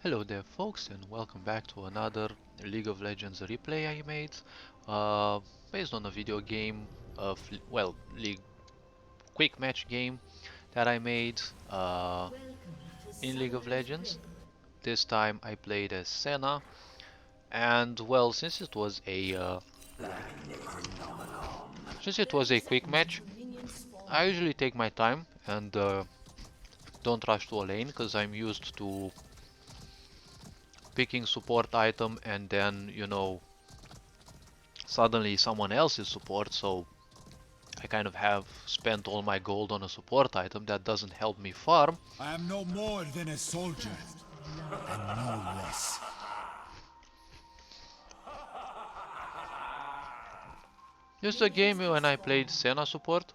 Hello there folks, and welcome back to another League of Legends replay I made based on a video game of, well, League quick match game that I made in League of Legends. This time I played as Senna, and well, since it was a quick match, I usually take my time and don't rush to a lane because I'm used to picking support item and then, suddenly someone else's support, so I kind of have spent all my gold on a support item that doesn't help me farm. I am no more than a soldier, and no less. Just a game when I played Senna Support.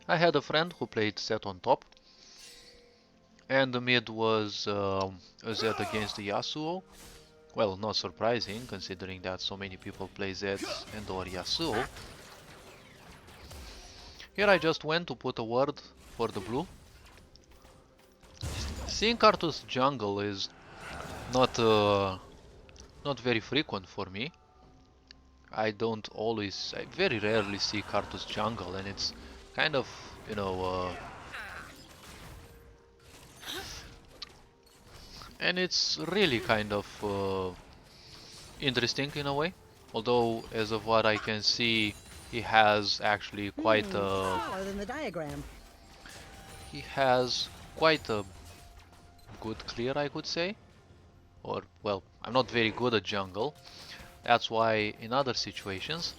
I had a friend who played Set on top, and the mid was a Zed against the Yasuo. Well, not surprising, considering that so many people play Zeds and or Yasuo. Here I just went to put a ward for the blue. Seeing Karthus jungle is not not very frequent for me. I very rarely see Karthus jungle, and it's kind of, you know, and it's really kind of interesting in a way. Although, as of what I can see, he has actually quite a Smaller than the diagram. he has quite a good clear, I could say. Or, well, I'm not very good at jungle. That's why in other situations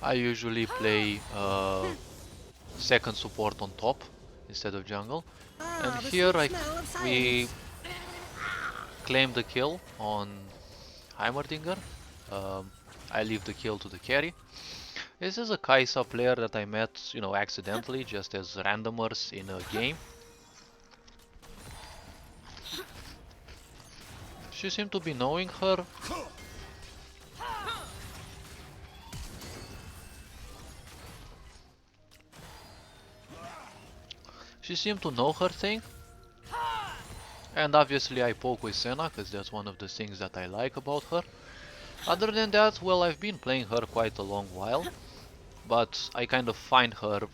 I usually play second support on top instead of jungle. And The here sweet smell of we science. claim the kill on Heimerdinger. I leave the kill to the carry. This is a Kai'Sa player that I met, accidentally, just as randomers in a game. She seemed to be knowing her. She seemed to know her thing. And obviously I poke with Senna, because that's one of the things that I like about her. Other than that, well, I've been playing her quite a long while. But I kind of find her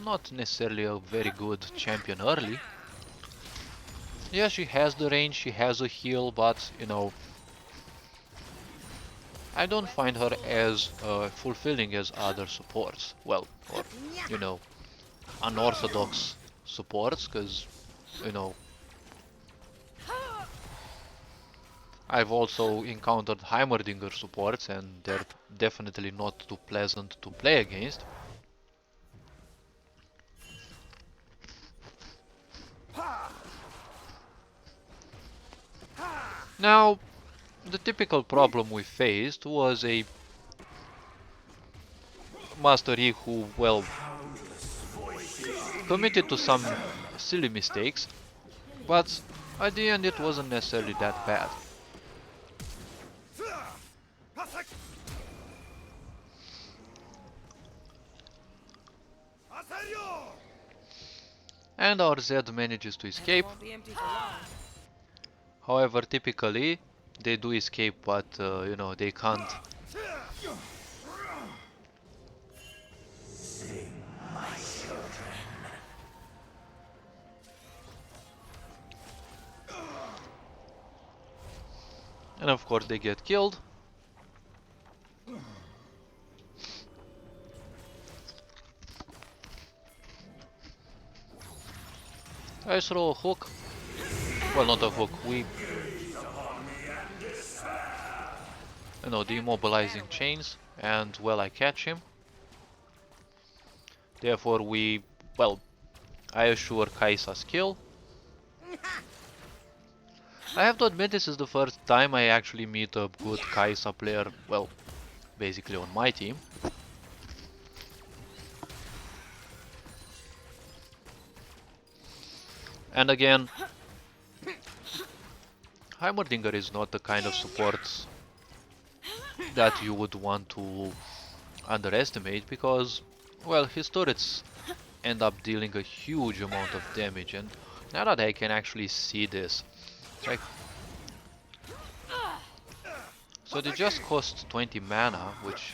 not necessarily a very good champion early. Yeah, she has the range, she has a heal, but, I don't find her as fulfilling as other supports. Well, or, you know, unorthodox supports, because, you know, I've also encountered Heimerdinger supports, and they're definitely not too pleasant to play against. Now, the typical problem we faced was a Master Yi who, well, committed to some silly mistakes, but at the end it wasn't necessarily that bad. And our Zed manages to escape. However, typically they do escape, but they can't. And of course they get killed. I throw a hook. Well, not a hook. We, demobilizing chains, and well, I catch him. Therefore, I assure Kai'Sa's kill. I have to admit, this is the first time I actually meet a good Kai'Sa player, well, basically on my team. And again, Heimerdinger is not the kind of support that you would want to underestimate because, well, his turrets end up dealing a huge amount of damage, and now that I can actually see this, like, so they just cost 20 mana, which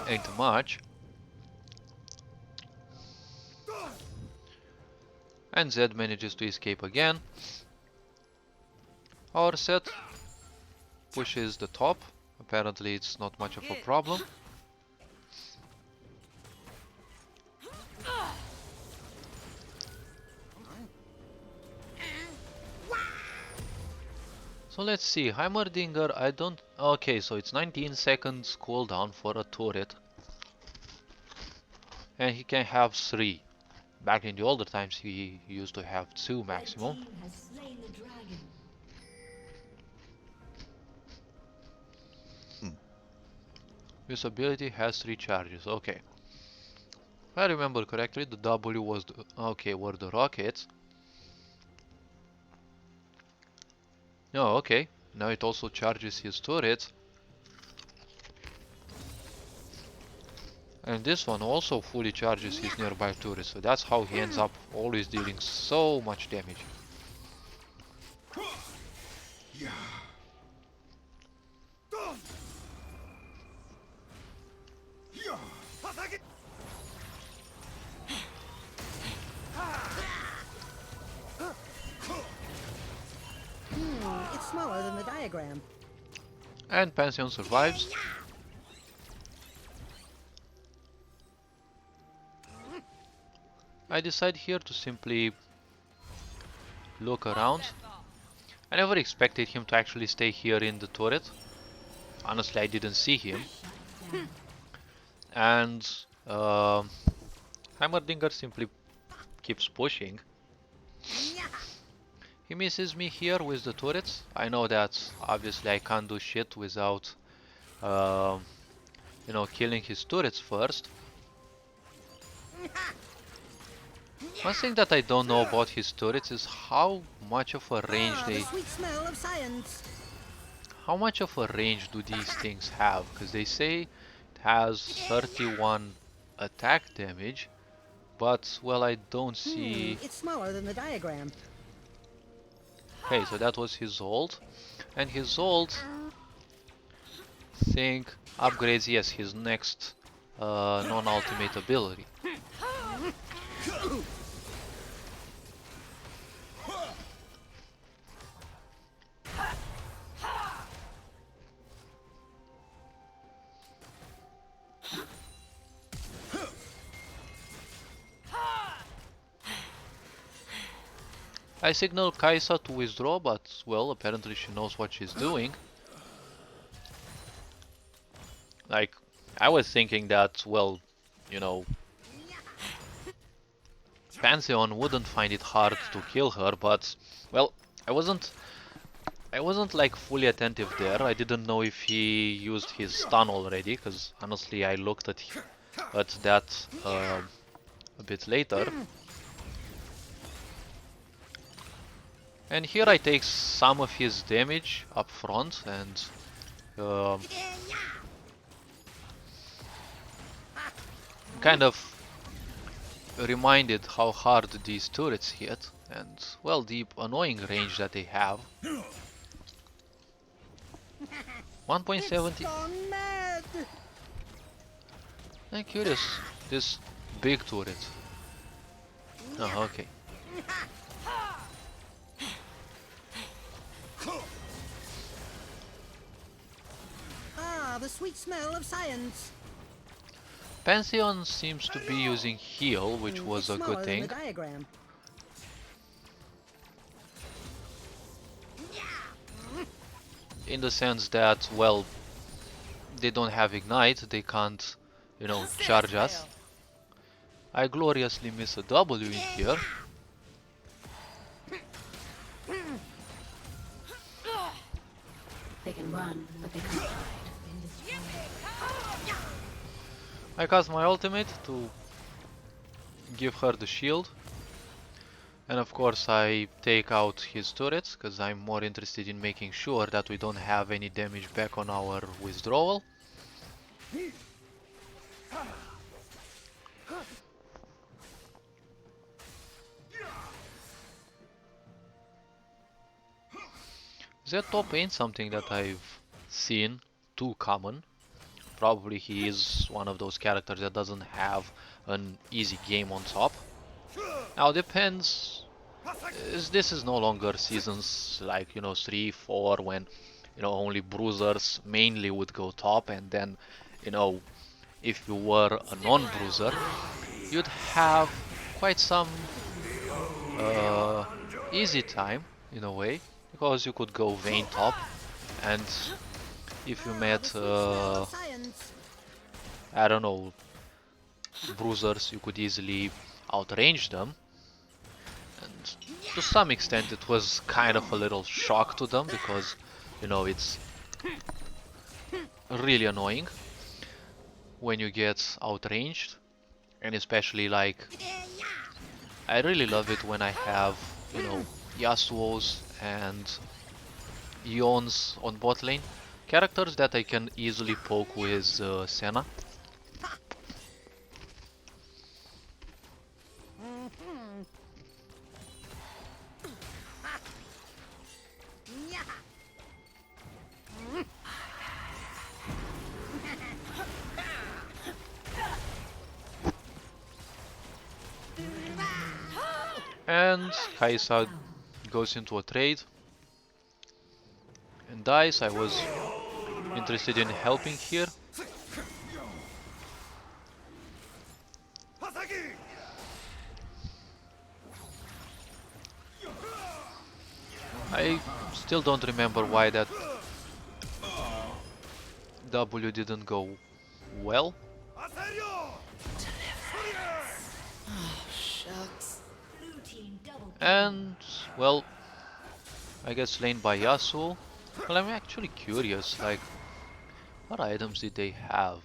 ain't much, and Zed manages to escape again. Our set pushes the top. Apparently it's not much of a problem. So let's see, Heimerdinger, I don't... Okay, so it's 19 seconds cooldown for a turret. And he can have 3. Back in the older times he used to have 2 maximum. This ability has 3 charges, okay. If I remember correctly, the W was the... Okay, were the rockets. No, okay. Now it also charges his turrets. And this one also fully charges his nearby turrets, so that's how he ends up always dealing so much damage. It's smaller than the diagram. And Pantheon survives. I decide here to simply look around. I never expected him to actually stay here in the turret. Honestly, I didn't see him. And Heimerdinger simply keeps pushing. He misses me here with the turrets. I know that obviously I can't do shit without you know, killing his turrets first. One thing that I don't know about his turrets is how much of a range how much of a range do these things have? Because they say it has 31 attack damage, but well, I don't see. It's smaller than the diagram. Okay, so that was his ult, and his ult thing upgrades, yes, his next non-ultimate ability. I signal Kaisa to withdraw, but well, apparently she knows what she's doing. Like, I was thinking that, well, you know, Pantheon wouldn't find it hard to kill her, but well, I wasn't like fully attentive there. I didn't know if he used his stun already, because honestly I looked at that a bit later. And here I take some of his damage up front and kind of reminded how hard these turrets hit and, well, the annoying range that they have. 1.70. I'm curious, this big turret. Oh, okay. Ah, the sweet smell of science. Pantheon seems to be using heal, which was a good thing. In the sense that, well, they don't have ignite, they can't, you know, charge us. I gloriously miss a W in here. They can run, but they can't hide. I cast my ultimate to give her the shield. And of course I take out his turrets, because I'm more interested in making sure that we don't have any damage back on our withdrawal. That top ain't something that I've seen too common. Probably he is one of those characters that doesn't have an easy game on top. Now depends, this is no longer seasons like, 3, 4, when, only bruisers mainly would go top, and then, if you were a non-bruiser, you'd have quite some easy time, in a way, because you could go Vayne top, and if you met, I don't know, bruisers, you could easily outrange them. And to some extent it was kind of a little shock to them, because, it's really annoying when you get outranged. And especially, like, I really love it when I have, Yasuos and Eons on bot lane. Characters that I can easily poke with Senna. And Kaisa goes into a trade and dies. I was interested in helping here. I still don't remember why that W didn't go well. And, well, I get slain by Yasuo. Well, I'm actually curious, like, what items did they have?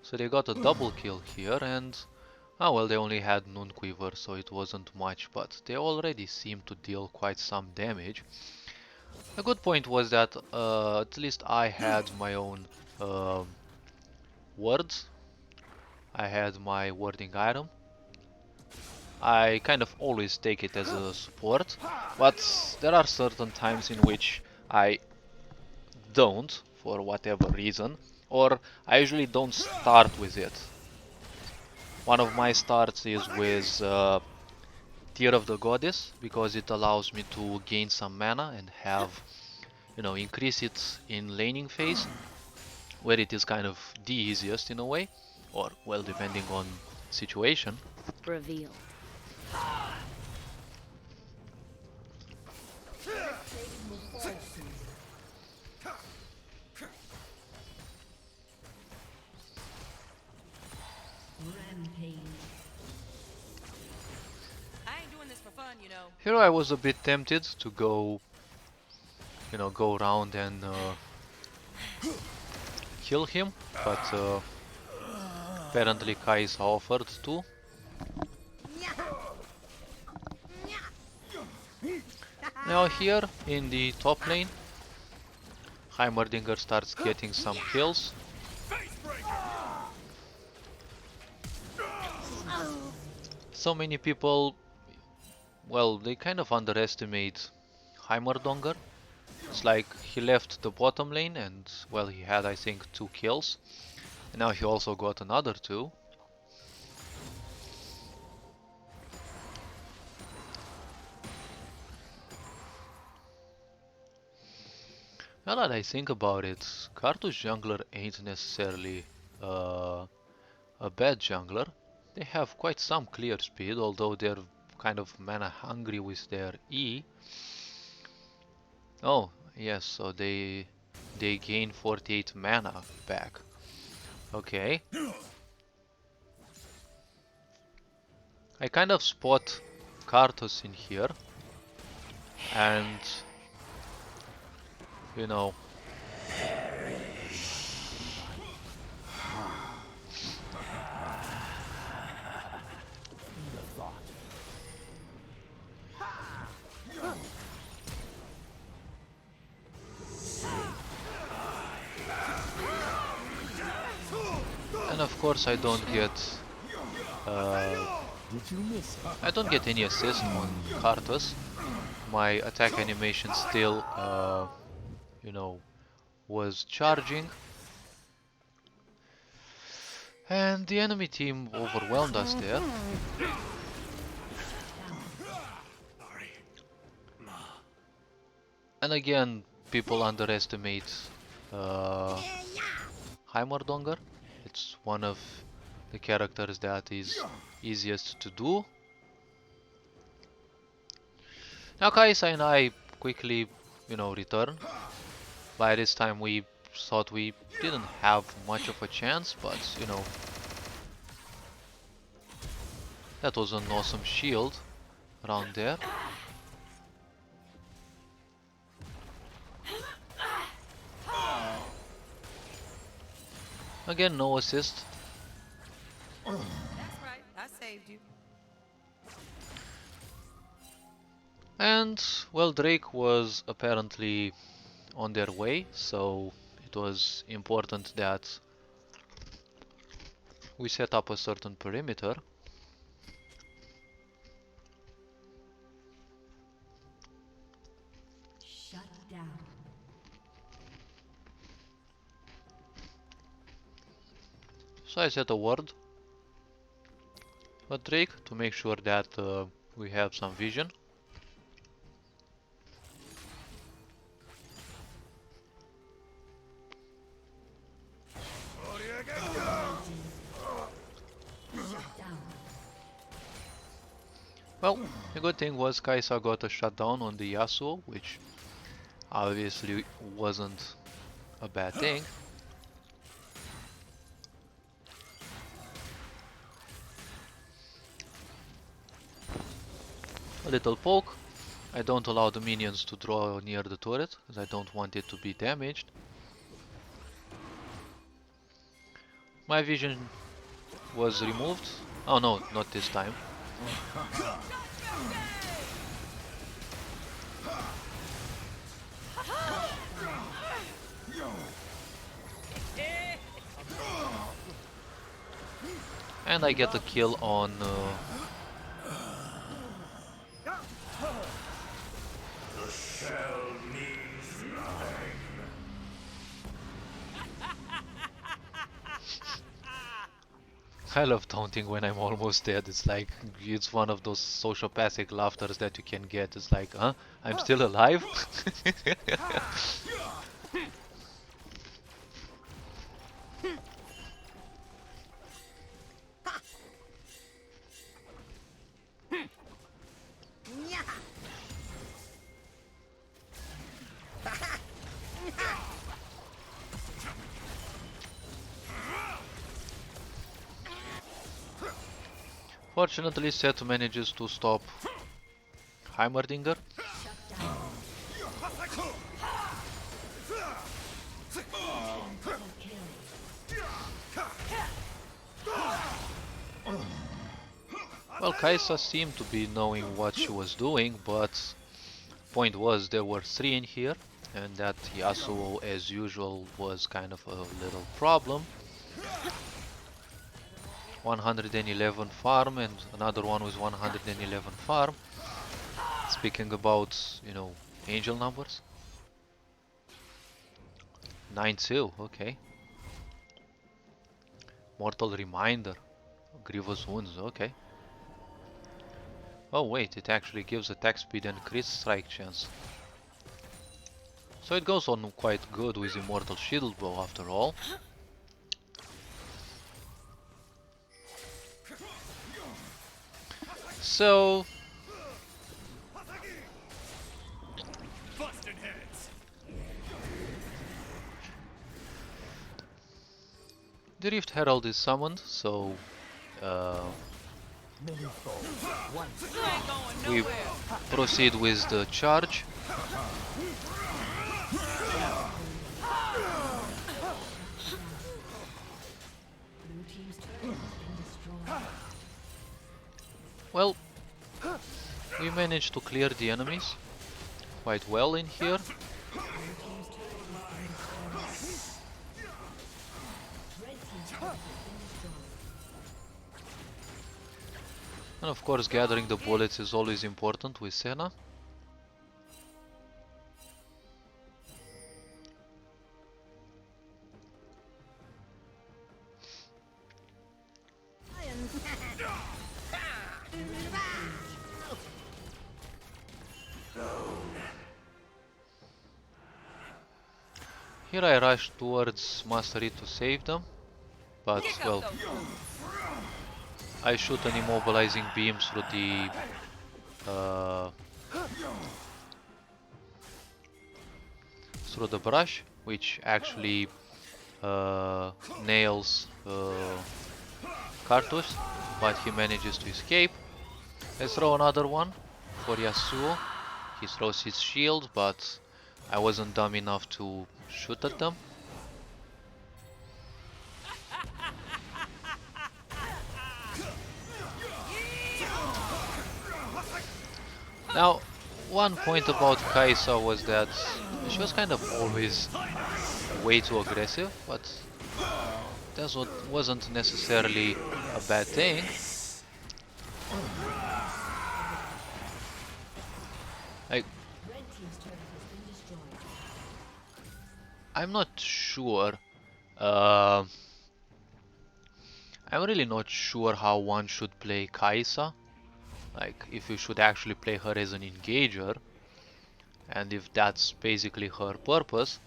So they got a double kill here, and, oh well, they only had Noon Quiver, so it wasn't much, but they already seemed to deal quite some damage. A good point was that at least I had my own wards. I had my warding item. I kind of always take it as a support, but there are certain times in which I don't, for whatever reason, or I usually don't start with it. One of my starts is with Tear of the Goddess, because it allows me to gain some mana and have, increase it in laning phase, where it is kind of the easiest in a way, or, well, depending on situation. Reveal. Here I was a bit tempted to go, go around and kill him, but apparently Kaisa offered to. Now here in the top lane, Heimerdinger starts getting some kills. So many people, well, they kind of underestimate Heimerdinger. It's like he left the bottom lane and, well, he had, I think, 2 kills. And now he also got another 2. Now that I think about it, Karthus jungler ain't necessarily a bad jungler. They have quite some clear speed, although they're kind of mana hungry with their E. Oh, yes, so they gain 48 mana back. Okay. I kind of spot Karthus in here, and course, I don't get any assist on Karthus. My attack animation still, you know, was charging, and the enemy team overwhelmed us there. And again, people underestimate Heimerdonger. It's one of the characters that is easiest to do. Now Kaisa and I quickly, return. By this time we thought we didn't have much of a chance, but, that was an awesome shield around there. Again, no assist. That's right, I saved you. And, well, Drake was apparently on their way, so it was important that we set up a certain perimeter. Shut down. So I set a ward for Drake to make sure that we have some vision. Well, the good thing was Kaisa got a shutdown on the Yasuo, which obviously wasn't a bad thing. A little poke. I don't allow the minions to draw near the turret, as I don't want it to be damaged. My vision was removed. Oh no, not this time. And I get a kill on I love taunting when I'm almost dead. It's like, it's one of those sociopathic laughters that you can get. It's like, huh? I'm still alive? Fortunately, Seth manages to stop Heimerdinger. Well, Kaisa seemed to be knowing what she was doing, but point was there were 3 in here, and that Yasuo, as usual, was kind of a little problem. 111 farm and another one with 111 farm. Speaking about, angel numbers. 9-2, okay. Mortal Reminder. Grievous Wounds, okay. Oh wait, it actually gives attack speed and crit strike chance. So it goes on quite good with Immortal Shield Bow after all. So the Rift Herald is summoned, so we proceed with the charge. Well, we managed to clear the enemies quite well in here. And of course gathering the bullets is always important with Senna. Here I rush towards Mastery to save them, but well, I shoot an immobilizing beam uh, through the brush, which actually nails Cartus, but he manages to escape. I throw another one for Yasuo. He throws his shield, but I wasn't dumb enough to shoot at them. Now, one point about Kaisa was that she was kind of always way too aggressive, but that wasn't necessarily a bad thing. Like, I'm not sure. I'm really not sure how one should play Kaisa. Like, if you should actually play her as an engager, and if that's basically her purpose.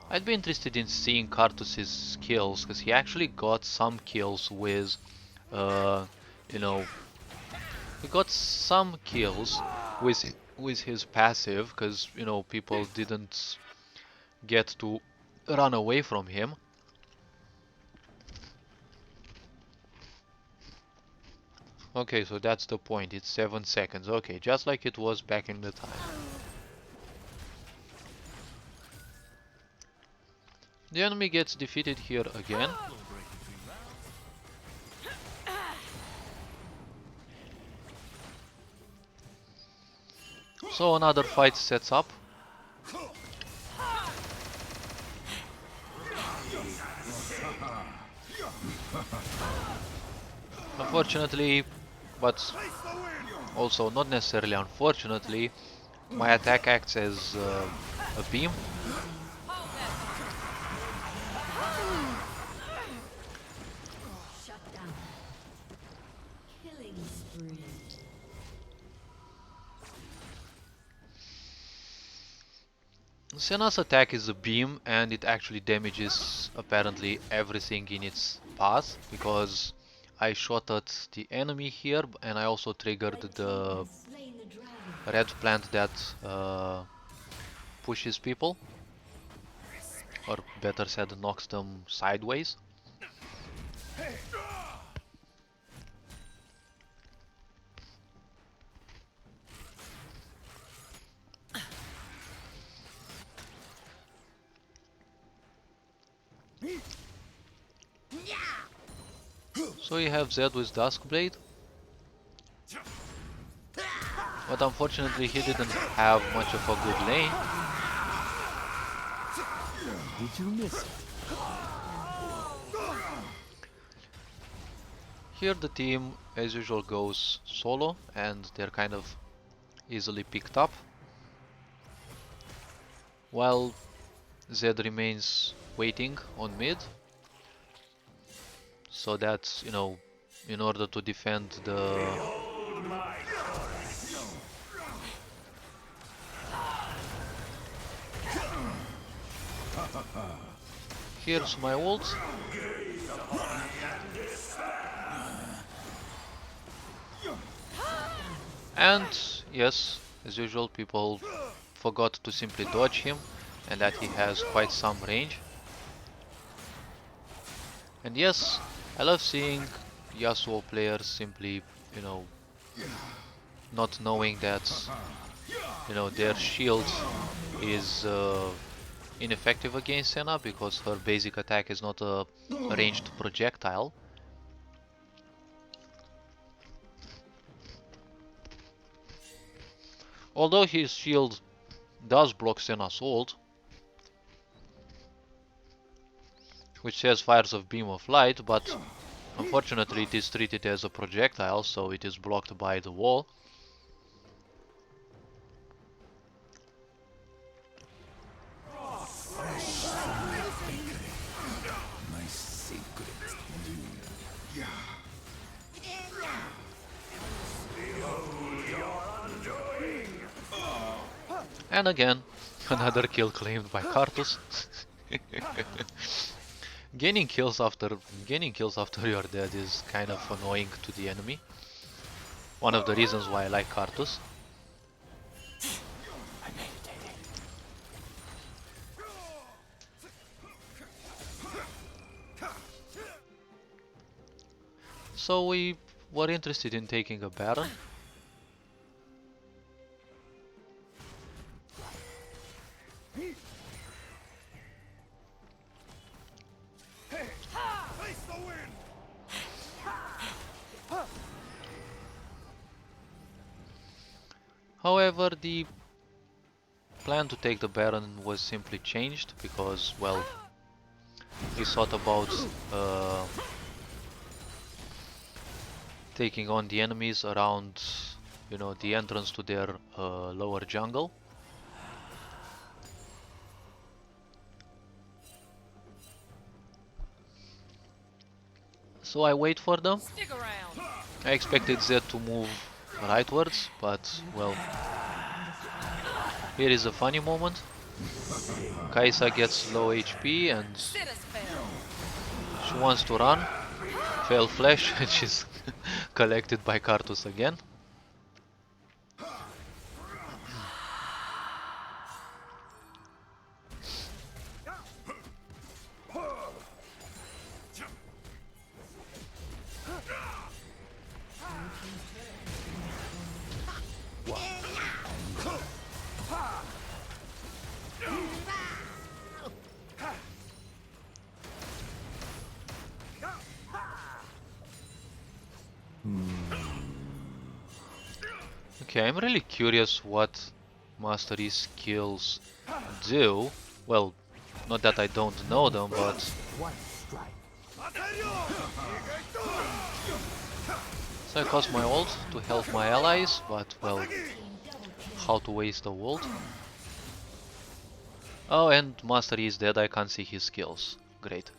I'd be interested in seeing Cartus's skills, because he actually got some kills with, you know, he got some kills with his passive, because you know people didn't get to run away from him. Okay, so that's the point. It's 7 seconds. Okay, just like it was back in the time. The enemy gets defeated here again. So another fight sets up. Unfortunately, but also not necessarily unfortunately, my attack acts as a beam. Shut down. Killing spree. Senna's attack is a beam, and it actually damages apparently everything in its path, because I shot at the enemy here, and I also triggered the Slain the dragon. red plant that pushes people, or better said, knocks them sideways. So you have Zed with Duskblade, but unfortunately he didn't have much of a good lane. Did you miss it? Here the team as usual goes solo, and they're kind of easily picked up, while Zed remains waiting on mid, so that, you know, in order to defend the here's my ult. And yes, as usual, people forgot to simply dodge him, and that he has quite some range. And yes, I love seeing Yasuo players simply, you know, not knowing that, you know, their shield is ineffective against Senna, because her basic attack is not a ranged projectile. Although his shield does block Senna's ult. which says fires of beam of light, but unfortunately it is treated as a projectile, so it is blocked by the wall. My secret. And again, another kill claimed by Kartus. Gaining kills after you're dead is kind of annoying to the enemy. One of the reasons why I like Kartus. So we were interested in taking a Baron. However, the plan to take the Baron was simply changed because, well, we thought about taking on the enemies around, you know, the entrance to their lower jungle. So I wait for them. Stick around. I expected Zed to move rightwards, but, well, here is a funny moment. Kaisa gets low HP and Sit a spell. she wants to run. Fail flash and she's collected by Kartus again. Okay, I'm really curious what Mastery skills do. Well, not that I don't know them, but so I cast my ult to help my allies, but well, how to waste a ult? Oh, and Mastery is dead, I can't see his skills. Great.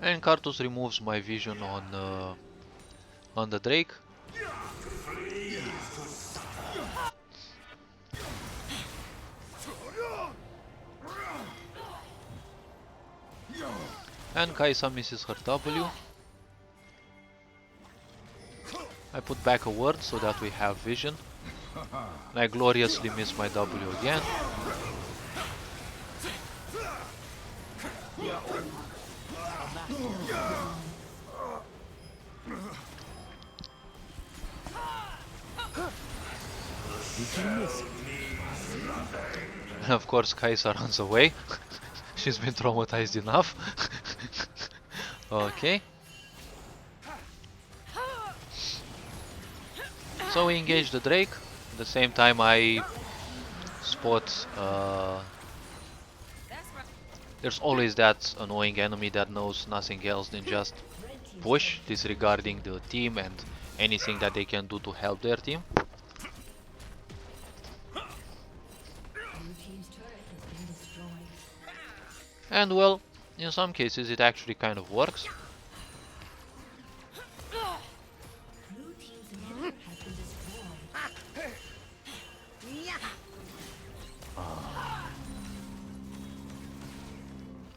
And Kartus removes my vision on the Drake. And Kaisa misses her W. I put back a word so that we have vision. And I gloriously miss my W again. And of course Kaisa runs away. She's been traumatized enough. Okay. So we engage the Drake. At the same time I spot there's always that annoying enemy that knows nothing else than just push, disregarding the team and anything that they can do to help their team. And well, in some cases it actually kind of works.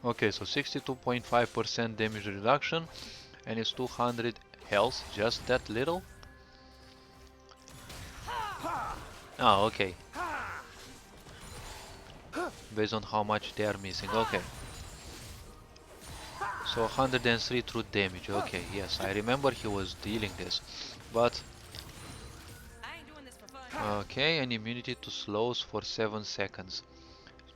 Okay, so 62.5% damage reduction and it's 200 health, just that little? Oh, okay. Based on how much they are missing, okay. So 103 true damage. Okay, yes, I remember he was dealing this. But I ain't doing this for fun. okay, and immunity to slows for 7 seconds.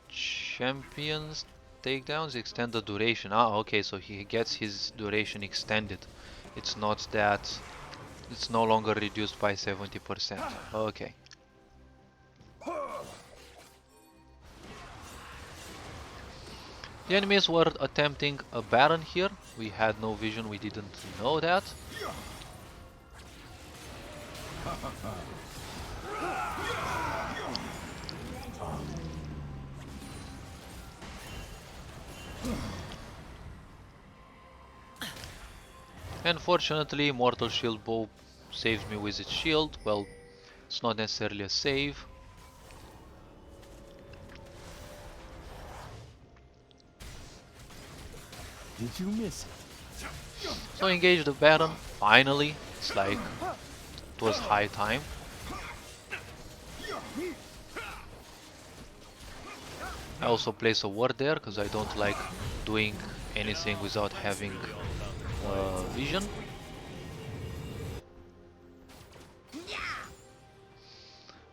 Champions takedowns extend the duration. Ah, okay, so he gets his duration extended. It's not that it's no longer reduced by 70%. Okay. The enemies were attempting a Baron here. We had no vision, we didn't know that. And fortunately, Mortal Shield Bow saves me with its shield. Well, it's not necessarily a save. Did you miss it? So engage the Baron, finally. It's like it was high time. I also place a ward there because I don't like doing anything without having vision.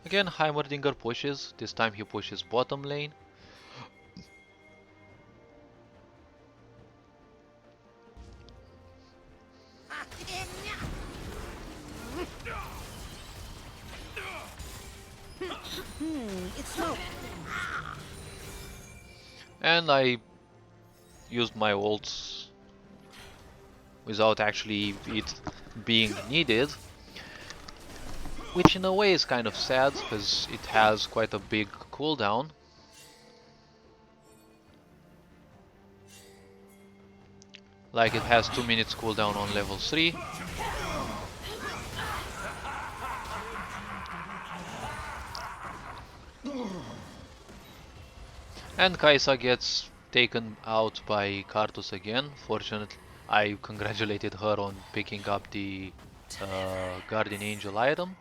Again, Heimerdinger pushes. This time he pushes bottom lane. It's smoke. And I used my ults without actually it being needed. Which in a way is kind of sad, because it has quite a big cooldown. Like it has 2 minutes cooldown on level 3. And Kaisa gets taken out by Karthus again. Fortunately, I congratulated her on picking up the Guardian Angel item.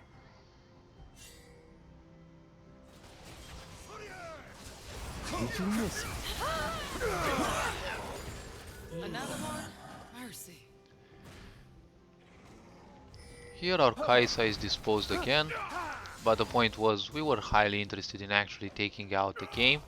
Did you miss it? Another one? Mercy. Here our Kaisa is disposed again, but the point was we were highly interested in actually taking out the game.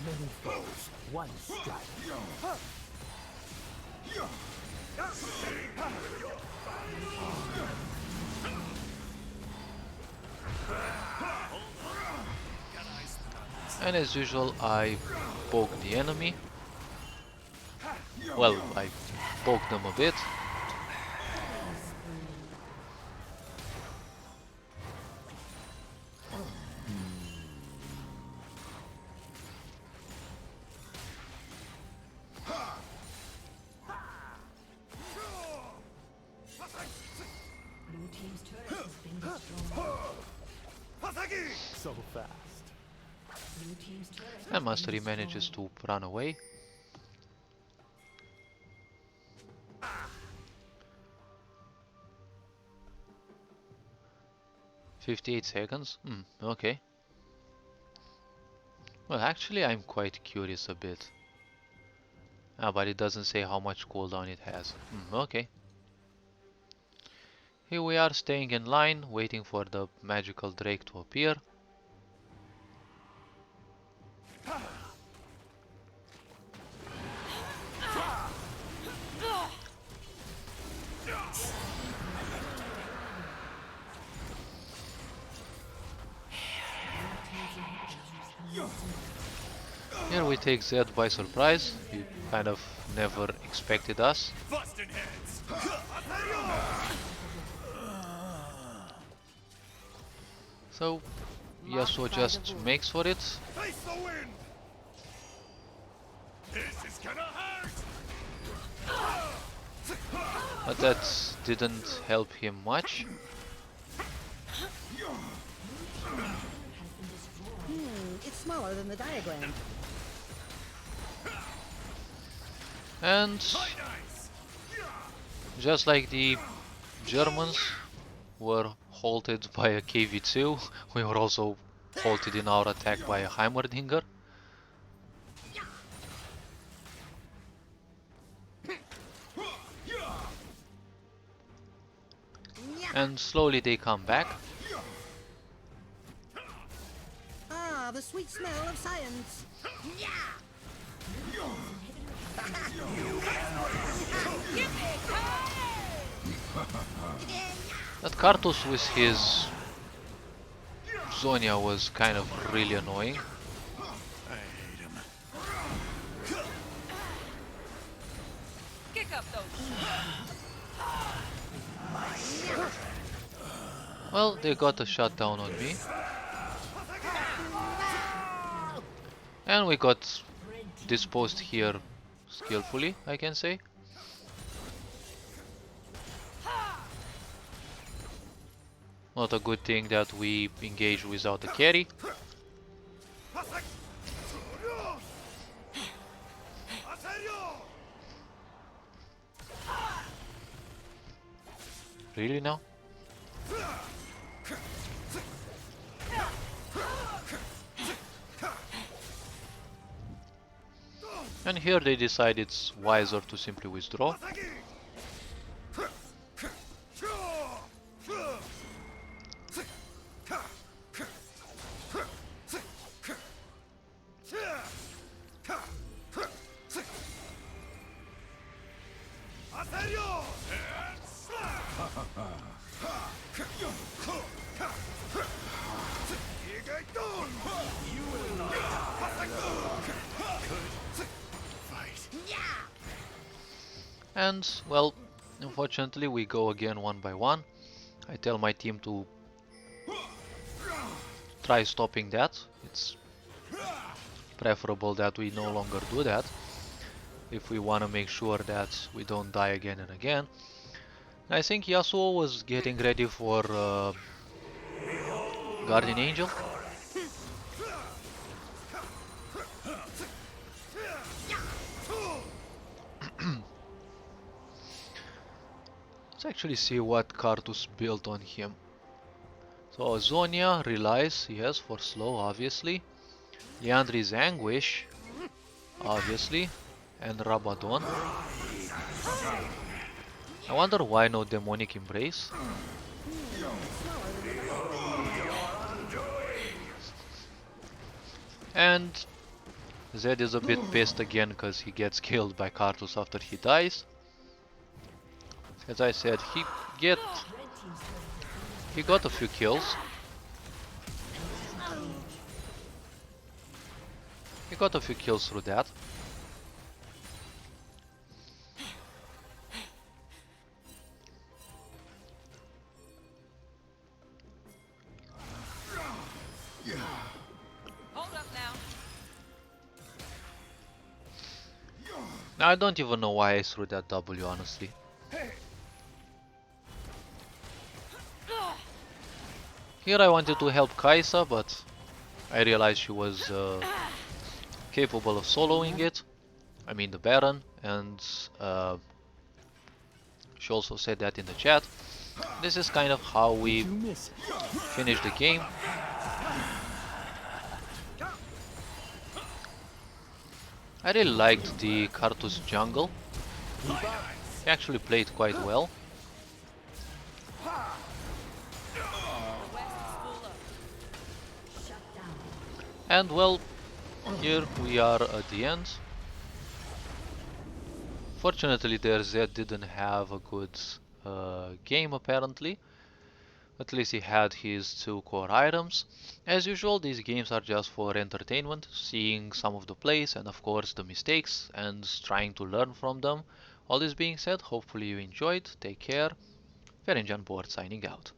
Many foes, one strike. And as usual, I poke the enemy. Well, I poke them a bit. Blue team's turret has been destroyed. So fast. Blue team's turret has And been Mastery destroyed. manages to run away. "58 seconds? Okay. Well, actually, I'm quite curious a bit. Ah, but it doesn't say how much cooldown it has. Okay. Here we are staying in line, waiting for the magical Drake to appear. Here we take Zed by surprise. He kind of never expected us. So Yasuo just makes for it. Face the wind! This is gonna hurt! But that didn't help him much. It's smaller than the diagram. And just like the Germans were halted by a KV2. We were also halted in our attack by a Heimerdinger. And slowly they come back. Ah, the sweet smell of science. That Kartus with his Zonia was kind of really annoying. Kick up those. Well, they got a shutdown on me. And we got disposed here skillfully, I can say. Not a good thing that we engage without a carry. Really now? And here they decide it's wiser to simply withdraw. And, well, unfortunately we go again one by one. I tell my team to try stopping that. It's preferable that we no longer do that if we want to make sure that we don't die again and again. I think Yasuo was getting ready for Guardian Angel. Let's actually see what Kartus built on him. So Zonia relies, yes, for slow, obviously. Liandry's Anguish, obviously, and Rabadon. I wonder why no Demonic Embrace. And Zed is a bit pissed again because he gets killed by Kartus after he dies. As I said, he got a few kills. He got a few kills through that. Hold up now. Now I don't even know why I threw that W, honestly. Here I wanted to help Kaisa, but I realized she was capable of soloing it. I mean the Baron, and she also said that in the chat. This is kind of how we finish the game. I really liked the Kartus jungle. He actually played quite well. And well, here we are at the end. Fortunately their Zed didn't have a good game apparently. At least he had his 2 core items. As usual, these games are just for entertainment, seeing some of the plays and of course the mistakes and trying to learn from them. All this being said, hopefully you enjoyed, take care. Ferenjan Board signing out.